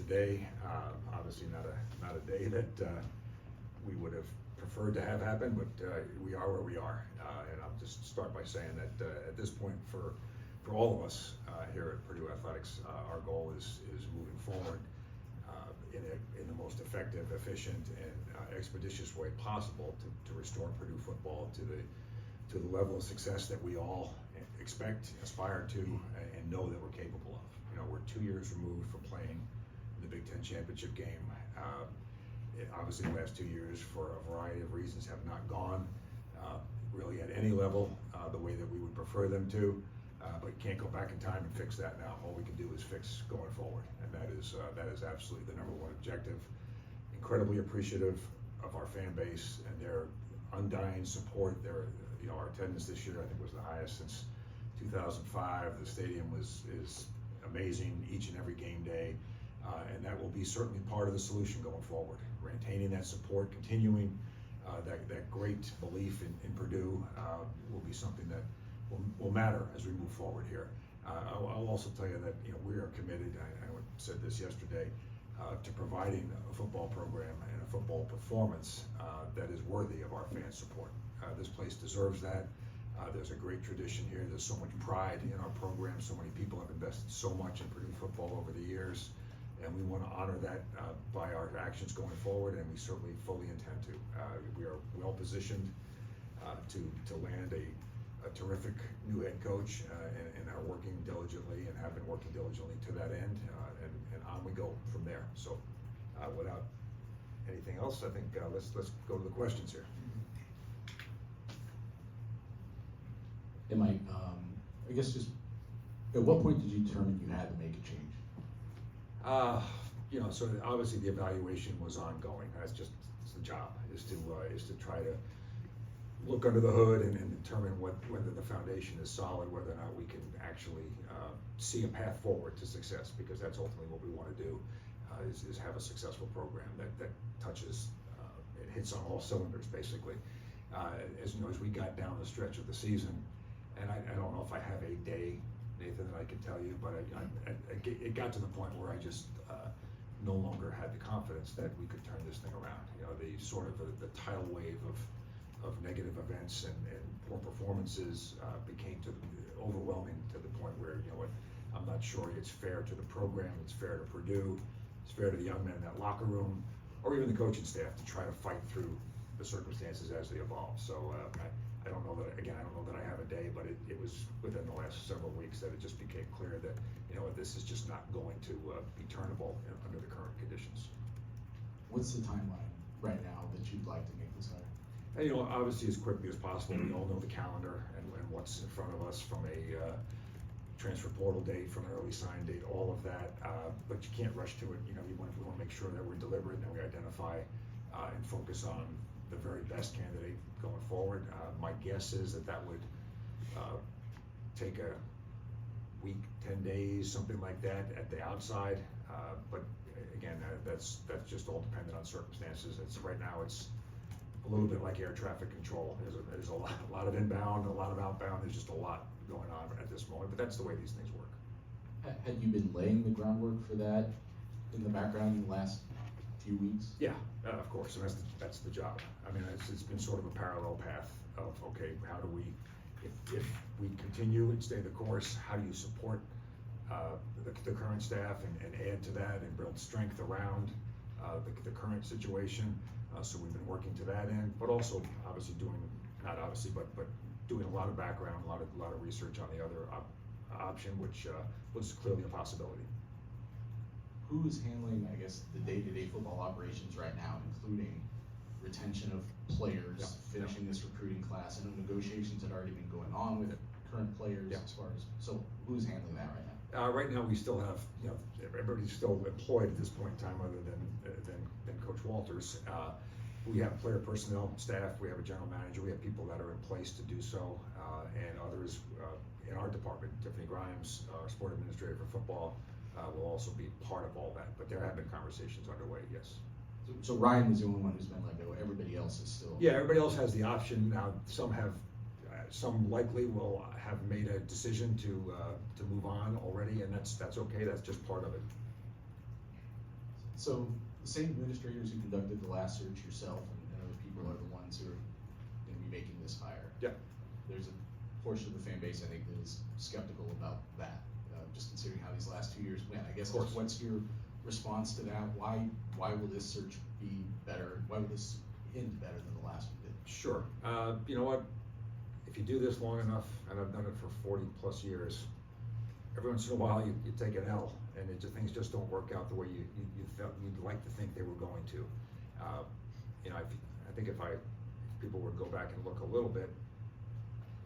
today. Obviously not a day that we would have preferred to have happen, but we are where we are. And I'll just start by saying that at this point, for all of us here at Purdue Athletics, our goal is moving forward in the most effective, efficient, and expeditious way possible to restore Purdue football to the level of success that we all expect, aspire to, and know that we're capable of. You know, we're 2 years removed from playing the Big Ten championship game. Obviously, the last 2 years, for a variety of reasons, have not gone really at any level the way that we would prefer them to. But you can't go back in time and fix that now. All we can do is fix going forward, and that is absolutely the #1 objective. Incredibly appreciative of our fan base and their undying support. Our attendance this year, I think, was the highest since 2005. The stadium is amazing each and every game day, and that will be certainly part of the solution going forward. Maintaining that support, continuing that great belief in Purdue will be something that will matter as we move forward here. I'll also tell you that we are committed, I said this yesterday, to providing a football program and a football performance that is worthy of our fan support. This place deserves that. There's a great tradition here. There's so much pride in our program. So many people have invested so much in Purdue football over the years, and we want to honor that by our actions going forward, and we certainly fully intend to. We are well positioned to land a terrific new head coach and are working diligently and have been working diligently to that end, and on we go from there. So without anything else, I think let's go to the questions here. Hey Mike, I guess just at what point did you determine you had to make a change? So obviously the evaluation was ongoing. It's the job is to try to look under the hood and determine whether the foundation is solid, whether or not we can actually see a path forward to success, because that's ultimately what we want to do, is have a successful program that touches, it hits on all cylinders basically. As we got down the stretch of the season, and I don't know if I have a day, Nathan, that I can tell you, but it got to the point where I just no longer had the confidence that we could turn this thing around. The sort of the tidal wave of negative events and poor performances became overwhelming to the point where, I'm not sure it's fair to the program, it's fair to Purdue, it's fair to the young men in that locker room, or even the coaching staff to try to fight through the circumstances as they evolve. So I don't know that I have a day, but it was within the last several weeks that it just became clear that, this is just not going to be turnable under the current conditions. What's the timeline right now that you'd like to make this hire? And, obviously as quickly as possible. We all know the calendar and what's in front of us from a transfer portal date, from an early sign date, all of that. But you can't rush to it. We want to make sure that we're deliberate and we identify and focus on the very best candidate going forward. My guess is that would take a week, 10 days, something like that at the outside. But again, that's just all dependent on circumstances. Right now it's a little bit like air traffic control. There's a lot of inbound, a lot of outbound. There's just a lot going on at this moment, but that's the way these things work. Had you been laying the groundwork for that in the background in the last few weeks? Yeah, of course, and that's the job. I mean, it's been sort of a parallel path of, okay, how do we, if we continue and stay the course, how do you support the current staff and add to that and build strength around the current situation? So we've been working to that end, but also obviously but doing a lot of background, a lot of research on the other option, which was clearly a possibility. Who's handling, I guess, the day-to-day football operations right now, including retention of players, finishing this recruiting class? I know negotiations had already been going on with current players as far as, so who's handling that right now? Right now we still have, everybody's still employed at this point in time other than Coach Walters. We have player personnel staff, we have a general manager, we have people that are in place to do so, and others in our department. Tiffany Grimes, our sport administrator for football, will also be part of all that, but there have been conversations underway, yes. So Ryan was the only one who's been let go. Everybody else is still. Yeah, everybody else has the option now. Some likely will have made a decision to move on already, and that's okay. That's just part of it. So the same administrators who conducted the last search, yourself and other people, are the ones who are gonna be making this hire. Yeah. There's a portion of the fan base, I think, that is skeptical about that, just considering how these last 2 years went. I guess, Of course. what's your response to that? Why will this search be better? Why will this end better than the last one did? Sure. You know what? If you do this long enough, and I've done it for 40 plus years, every once in a while you take an L, and things just don't work out the way you felt you'd like to think they were going to. You know, I think if people would go back and look a little bit,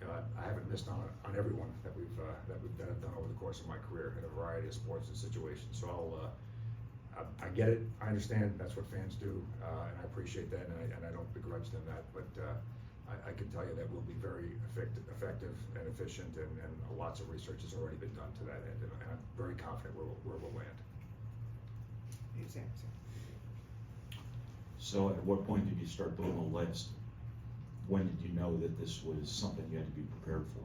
you know, I haven't missed on everyone that I've done over the course of my career in a variety of sports and situations. So I get it. I understand that's what fans do, and I appreciate that, and I don't begrudge them that. But I can tell you that we'll be very effective and efficient, and lots of research has already been done to that end, and I'm very confident where we'll land. So at what point did you start building a list? When did you know that this was something you had to be prepared for?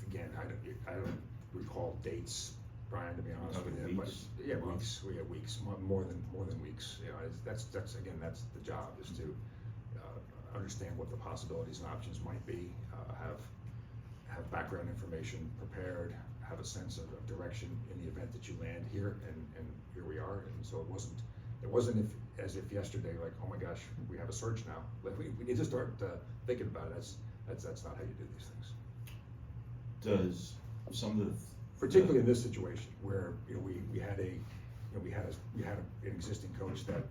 Again, I don't recall dates, Brian, to be honest with you. Weeks? But yeah, weeks. We have weeks, more than weeks. You know, that's the job, is to understand what the possibilities and options might be, have background information prepared, have a sense of direction in the event that you land here, and here we are. And so it wasn't as if yesterday, like, oh my gosh, we have a search now. Like, we need to start thinking about it. That's not how you do these things. Does some of the Particularly in this situation where, you know, we had an existing coach that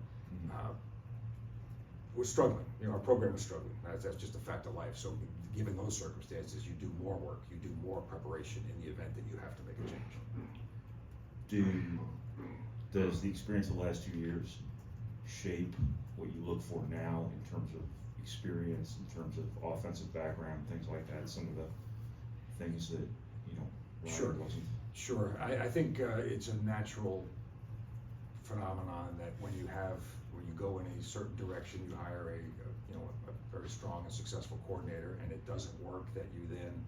was struggling. You know, our program was struggling. That's just a fact of life. So given those circumstances, you do more work, you do more preparation in the event that you have to make a change. Does the experience of the last 2 years shape what you look for now in terms of experience, in terms of offensive background, things like that? Some of the things that, you know, Ryan wasn't. Sure. I think it's a natural phenomenon that when you go in a certain direction, you hire a very strong and successful coordinator, and it doesn't work, that you then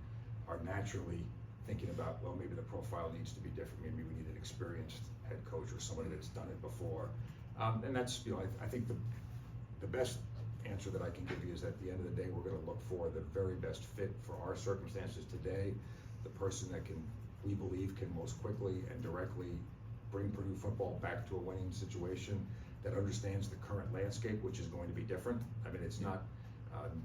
are naturally thinking about, well, maybe the profile needs to be different. Maybe we need an experienced head coach or somebody that's done it before. And that's, you know, I think the best answer that I can give you is that at the end of the day, we're going to look for the very best fit for our circumstances today, the person that we believe can most quickly and directly bring Purdue football back to a winning situation, that understands the current landscape, which is going to be different. I mean, it's not,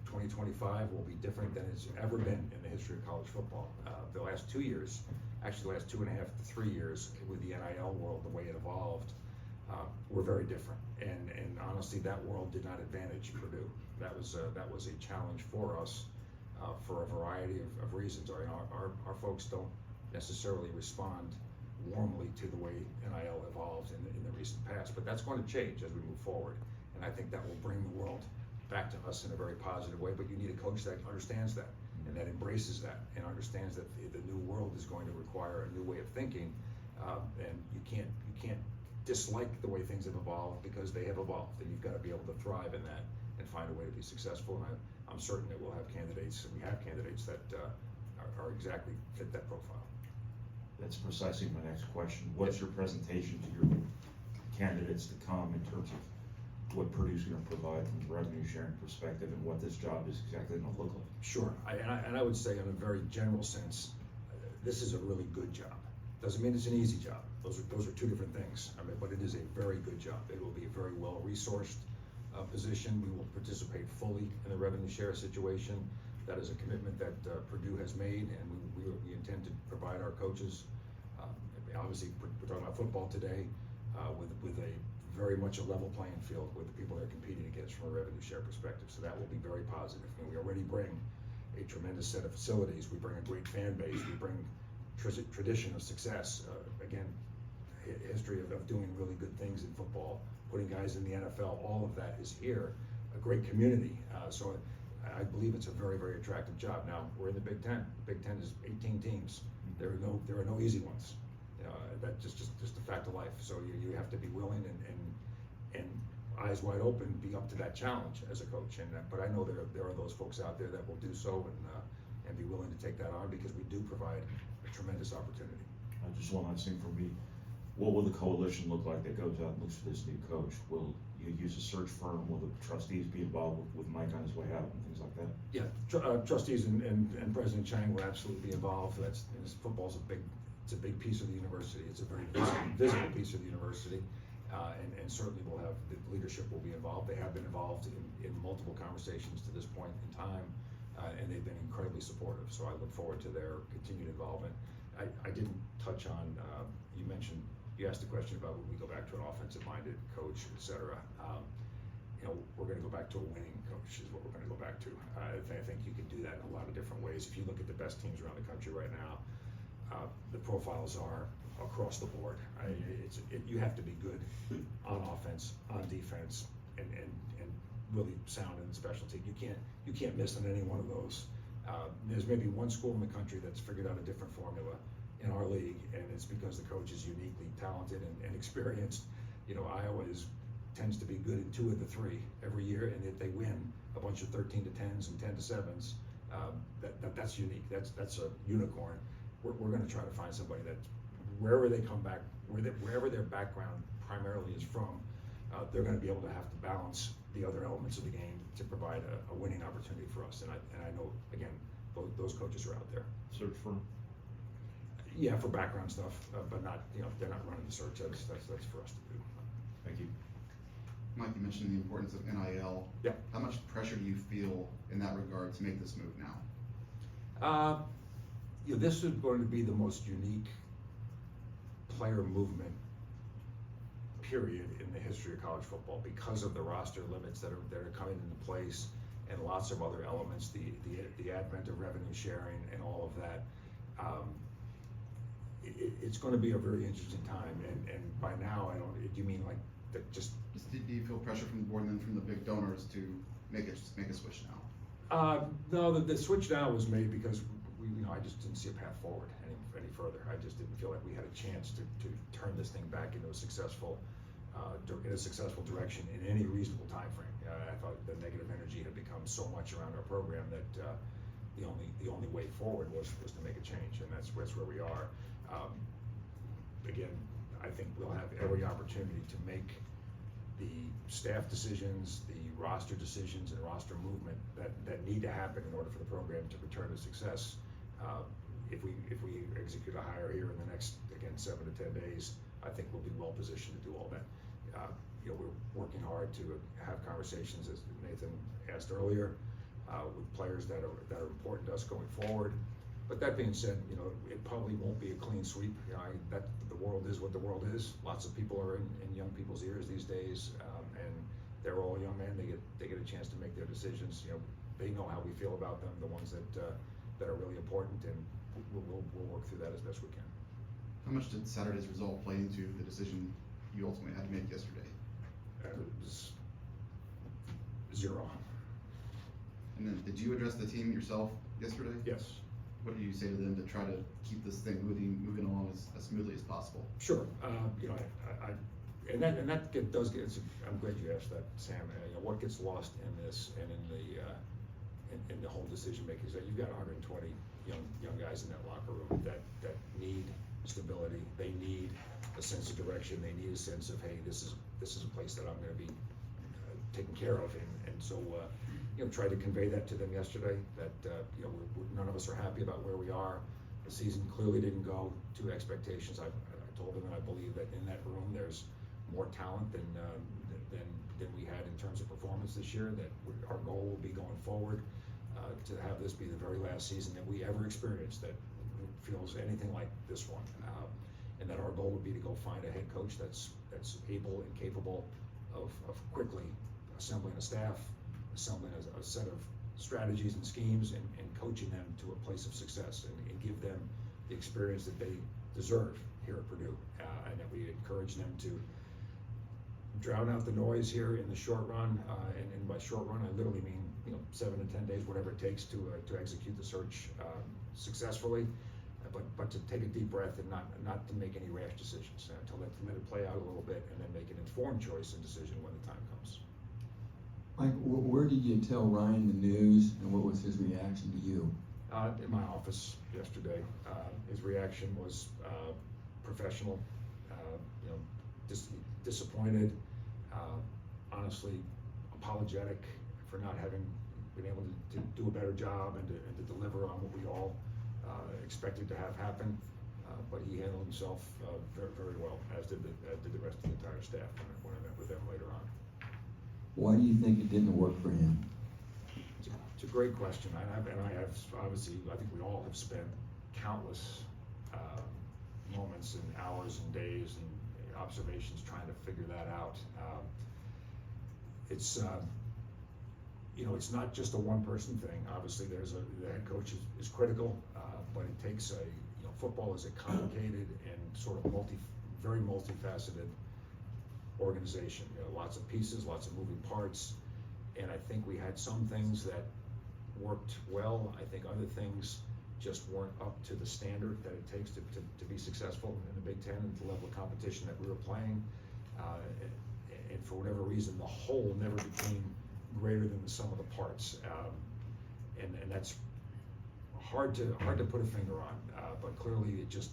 2025 will be different than it's ever been in the history of college football. The last 2 years, actually the last 2.5 to 3 years, with the NIL world, the way it evolved, were very different. And honestly, that world did not advantage Purdue. That was a challenge for us for a variety of reasons. Our folks don't necessarily respond warmly to the way NIL evolved in the recent past, but that's going to change as we move forward. And I think that will bring the world back to us in a very positive way, but you need a coach that understands that and that embraces that and understands that the new world is going to require a new way of thinking, and you can't dislike the way things have evolved, because they have evolved, and you've got to be able to thrive in that and find a way to be successful. And I'm certain that we'll have candidates, and we have candidates that are exactly fit that profile. That's precisely my next question. What's your presentation to your candidates to come in terms of what Purdue's going to provide from a revenue sharing perspective, and what this job is exactly going to look like? Sure, and I would say, in a very general sense, this is a really good job. Doesn't mean it's an easy job. Those are two different things. I mean, but it is a very good job. It will be a very well resourced position. We will participate fully in the revenue share situation. That is a commitment that Purdue has made, and we intend to provide our coaches. Obviously, we're talking about football today, with a very much a level playing field with the people they're competing against from a revenue share perspective. So that will be very positive. And we already bring a tremendous set of facilities. We bring a great fan base. We bring tradition of success. Again, history of doing really good things in football, putting guys in the NFL. All of that is here. A great community. So I believe it's a very, very attractive job. Now, we're in the Big Ten. The Big Ten is 18 teams. There are no easy ones. That's just a fact of life. So you have to be willing and eyes wide open, be up to that challenge as a coach. But I know there are those folks out there that will do so and be willing to take that on, because we do provide a tremendous opportunity. Just one last thing for me. what will the coalition look like that goes out and looks for this new coach? Will you use a search firm? Will the trustees be involved with Mike on his way out and things like that? Yeah, trustees and President Chang will absolutely be involved. Football's it's a big piece of the university. It's a very visible piece of the university. And certainly we'll have, the leadership will be involved. They have been involved in multiple conversations to this point in time, and they've been incredibly supportive. So I look forward to their continued involvement. I didn't touch on, you asked a question about would we go back to an offensive-minded coach, et cetera. We're gonna go back to a winning coach is what we're gonna go back to. I think you can do that in a lot of different ways. If you look at the best teams around the country right now, the profiles are across the board. You have to be good on offense, on defense, and really sound in the specialty. You can't miss on any one of those. There's maybe one school in the country that's figured out a different formula in our league, and it's because the coach is uniquely talented and experienced. Iowa tends to be good in 2 of the 3 every year, and if they win a bunch of 13 to 10s and 10 to 7s, that's unique. That's a unicorn. We're going to try to find somebody that wherever they come back, wherever their background primarily is from, they're going to be able to have to balance the other elements of the game to provide a winning opportunity for us. And I know, again, those coaches are out there. Search firm? Yeah, for background stuff, but not, they're not running the search. That's for us to do. Thank you. Mike, you mentioned the importance of NIL. Yeah. How much pressure do you feel in that regard to make this move now? This is going to be the most unique player movement period in the history of college football because of the roster limits that are coming into place and lots of other elements, the advent of revenue sharing and all of that. It's going to be a very interesting time, and by now, do you mean like that just Do you feel pressure from the board and then from the big donors to make a switch now? No, the switch now was made because I just didn't see a path forward any further. I just didn't feel like we had a chance to turn this thing back into a successful direction in any reasonable time frame. I thought the negative energy had become so much around our program that the only way forward was to make a change, and that's where we are. Again, I think we'll have every opportunity to make the staff decisions, the roster decisions, and roster movement that need to happen in order for the program to return to success. If we execute a hire here in the next, again, 7 to 10 days, I think we'll be well positioned to do all that. We're working hard to have conversations, as Nathan asked earlier, with players that are important to us going forward. But that being said, it probably won't be a clean sweep. The world is what the world is. Lots of people are in young people's ears these days, and they're all young men. They get a chance to make their decisions. They know how we feel about them, the ones that are really important, and we'll work through that as best we can. How much did Saturday's result play into the decision you ultimately had to make yesterday? It was 0. And then, did you address the team yourself yesterday? Yes. What did you say to them to try to keep this thing moving along as smoothly as possible? Sure. And that does get. I'm glad you asked that, Sam. What gets lost in this and in the whole decision making is that you've got 120 young guys in that locker room that need stability. They need a sense of direction. They need a sense of, hey, this is a place that I'm going to be taken care of, and so tried to convey that to them yesterday. That none of us are happy about where we are. The season clearly didn't go to expectations. I told them that I believe that in that room there's more talent than we had in terms of performance this year. That our goal will be going forward to have this be the very last season that we ever experienced that feels anything like this one, and that our goal would be to go find a head coach that's able and capable of quickly assembling a staff, assembling a set of strategies and schemes, and coaching them to a place of success, and give them the experience that they deserve here at Purdue, and that we encourage them to drown out the noise here in the short run, and by short run I literally mean 7 to 10 days, whatever it takes to execute the search successfully, but to take a deep breath and not to make any rash decisions, to let it play out a little bit, and then make an informed choice and decision when the time comes. Mike, where did you tell Ryan the news, and what was his reaction to you? In my office yesterday. His reaction was professional. you know, disappointed, honestly apologetic for not having been able to do a better job and to deliver on what we all expected to have happen. But he handled himself very, very well, as did the rest of the entire staff when I met with them later on. Why do you think it didn't work for him? It's a great question. I have obviously, I think we all have spent countless moments and hours and days and observations trying to figure that out. It's you know, it's not just a one-person thing. Obviously, the head coach is critical, but it takes football is a complicated and sort of very multifaceted organization. You know, lots of pieces, lots of moving parts, and I think we had some things that worked well. I think other things just weren't up to the standard that it takes to be successful in the Big Ten and the level of competition that we were playing. And for whatever reason, the whole never became greater than the sum of the parts. And that's hard to put a finger on, but clearly it just,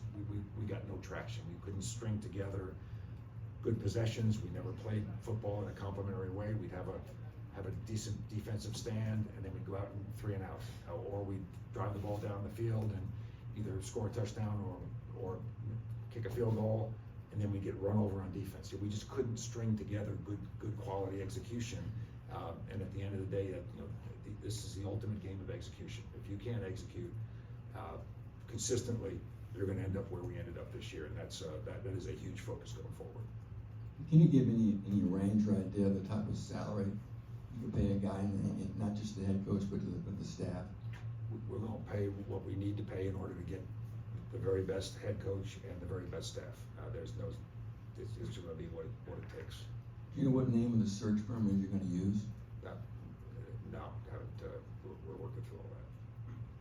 we got no traction. We couldn't string together good possessions. We never played football in a complementary way. We'd have a decent defensive stand, and then we'd go out and 3 and out, or we'd drive the ball down the field and either score a touchdown or kick a field goal, and then we'd get run over on defense. We just couldn't string together good quality execution. And at the end of the day, this is the ultimate game of execution. If you can't execute consistently, you're going to end up where we ended up this year, and that is a huge focus going forward. Can you give any range right there, the type of salary you could pay a guy, and not just the head coach, but the staff? We're going to pay what we need to pay in order to get the very best head coach and the very best staff. It's going to be what it takes. Do you know what name of the search firm is you're going to use? No, haven't. We're working through all that.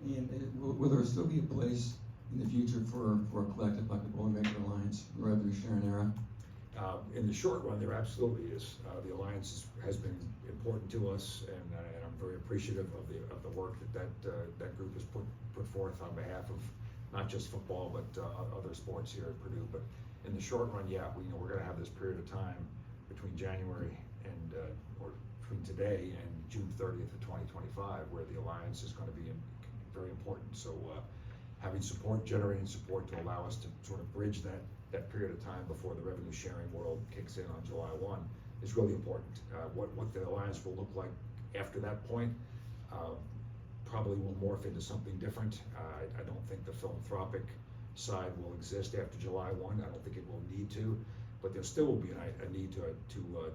And will there still be a place in the future for a collective like the Bowling Green Alliance, the revenue sharing era? In the short run, there absolutely is. The Alliance has been important to us, and I'm very appreciative of the work that group has put forth on behalf of not just football, but other sports here at Purdue. But in the short run, yeah, we're going to have this period of time between January and or between today and June 30th of 2025, where the Alliance is going to be very important. So having support, generating support to allow us to sort of bridge that period of time before the revenue sharing world kicks in on July 1 is really important. What the Alliance will look like after that point probably will morph into something different. I don't think the philanthropic side will exist after July 1. I don't think it will need to, but there still will be a need to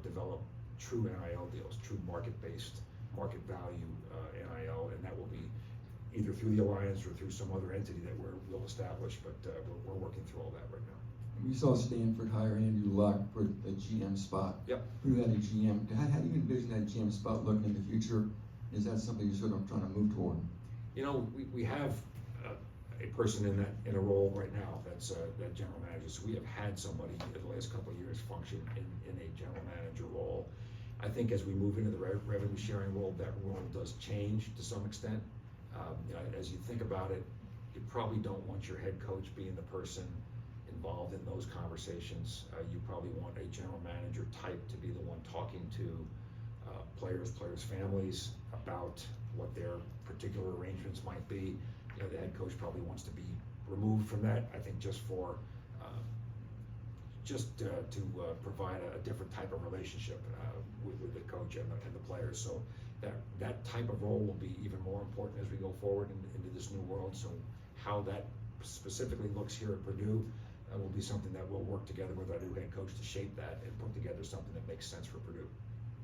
develop true NIL deals, true market-based, market value NIL, and that will be either through the Alliance or through some other entity that we'll establish, but we're working through all that right now. We saw Stanford hire Andrew Luck for the GM spot. Yep. Who had a GM? How do you envision that GM spot looking in the future? Is that something you're sort of trying to move toward? You know, we have a person in a role right now that's that general manager. So we have had somebody in the last couple of years function in a general manager role. I think as we move into the revenue sharing world, that role does change to some extent. As you think about it, you probably don't want your head coach being the person involved in those conversations. You probably want a general manager type to be the one talking to players' families about what their particular arrangements might be. The head coach probably wants to be removed from that, I think, just for to provide a different type of relationship with the coach and the players. So that type of role will be even more important as we go forward into this new world. So how that specifically looks here at Purdue will be something that we'll work together with our new head coach to shape that and put together something that makes sense for Purdue.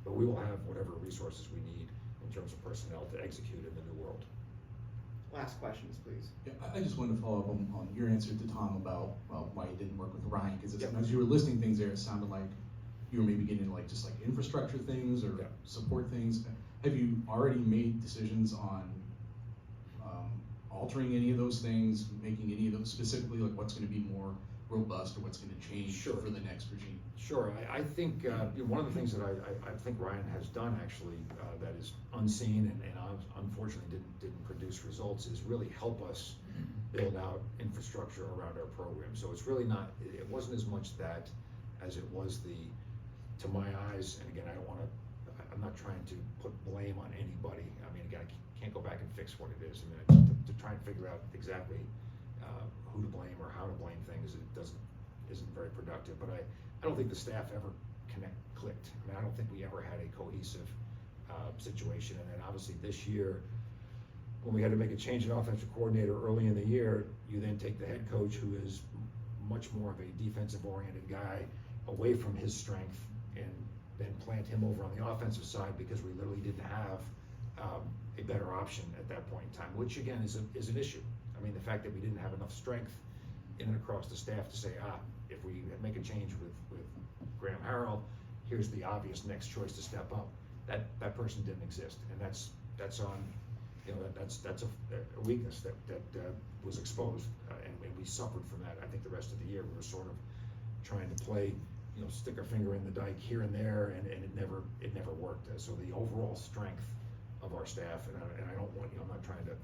But we will have whatever resources we need in terms of personnel to execute in the new world. Last questions, please. Yeah, I just wanted to follow up on your answer to Tom about why you didn't work with Ryan, because Yep. as you were listing things there, it sounded like you were maybe getting into just infrastructure things or Yep. support things. Have you already made decisions on altering any of those things, making any of those specifically, like what's going to be more robust, or what's gonna change Sure. for the next regime? Sure, I think, one of the things that I think Ryan has done actually, that is unseen and unfortunately didn't produce results, is really help us build out infrastructure around our program. So it's really not, it wasn't as much that as it was to my eyes, and again, I'm not trying to put blame on anybody. I mean, again, I can't go back and fix what it is. I mean, to try and figure out exactly who to blame or how to blame things, isn't very productive. But I don't think the staff ever clicked. I mean, I don't think we ever had a cohesive situation. And then obviously this year, when we had to make a change in offensive coordinator early in the year, you then take the head coach, who is much more of a defensive-oriented guy, away from his strength, and then plant him over on the offensive side, because we literally didn't have a better option at that point in time, which again is an issue. I mean, the fact that we didn't have enough strength in and across the staff to say, if we make a change with Graham Harrell, here's the obvious next choice to step up. That person didn't exist, and that's on, that's a weakness that was exposed, and we suffered from that. I think the rest of the year we were sort of trying to play, stick our finger in the dike here and there, and it never worked. So the overall strength of our staff, and I don't want, I'm not trying to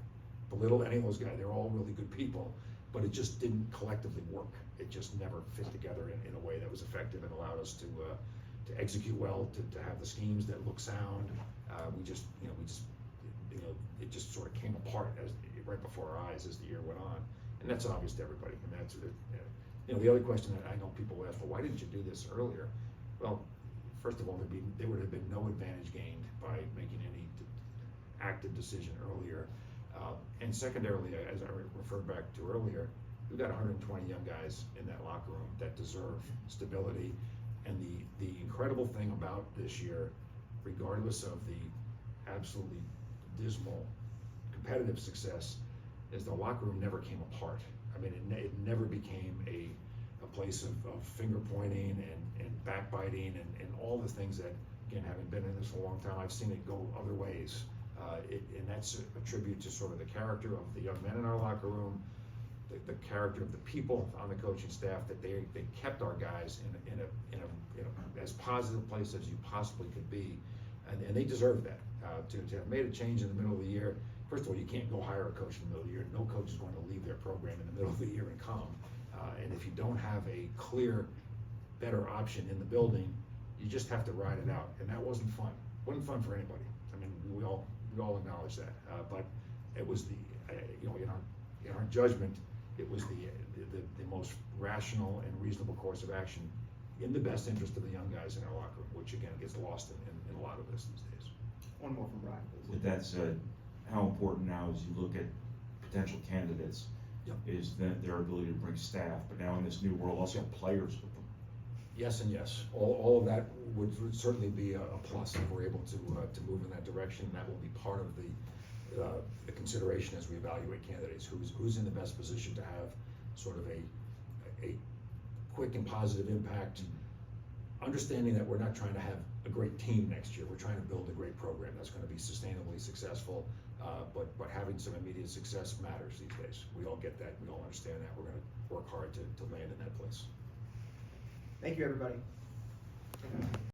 belittle any of those guys, they're all really good people, but it just didn't collectively work. It just never fit together in a way that was effective and allowed us to execute well, to have the schemes that look sound. It just sort of came apart right before our eyes as the year went on, and that's obvious to everybody. And that's the other question that I know people ask, well, why didn't you do this earlier? Well, first of all, there would have been no advantage gained by making any active decision earlier. And secondarily, as I referred back to earlier, we've got 120 young guys in that locker room that deserve stability. And the incredible thing about this year, regardless of the absolutely dismal competitive success, is the locker room never came apart. I mean, it never became a place of finger pointing and backbiting and all the things that, again, having been in this for a long time, I've seen it go other ways. And that's a tribute to sort of the character of the young men in our locker room, the character of the people on the coaching staff, that they kept our guys in a as positive place as you possibly could be, and they deserve that. To have made a change in the middle of the year, first of all, you can't go hire a coach in the middle of the year. No coach is going to leave their program in the middle of the year and come. And if you don't have a clear, better option in the building, you just have to ride it out. And that wasn't fun. It wasn't fun for anybody. I mean, we all acknowledge that. But it was in our judgment, it was the most rational and reasonable course of action in the best interest of the young guys in our locker room, which again gets lost in a lot of this these days. One more from Brian, please. With that said, how important now as you look at potential candidates, Yep. is that their ability to bring staff, but now in this new world, also players with them? Yes and yes. All of that would certainly be a plus if we're able to move in that direction. That will be part of the consideration as we evaluate candidates. Who's in the best position to have sort of a quick and positive impact, understanding that we're not trying to have a great team next year. We're trying to build a great program that's going to be sustainably successful, but having some immediate success matters these days. We all get that. We all understand that. We're going to work hard to land in that place. Thank you, everybody.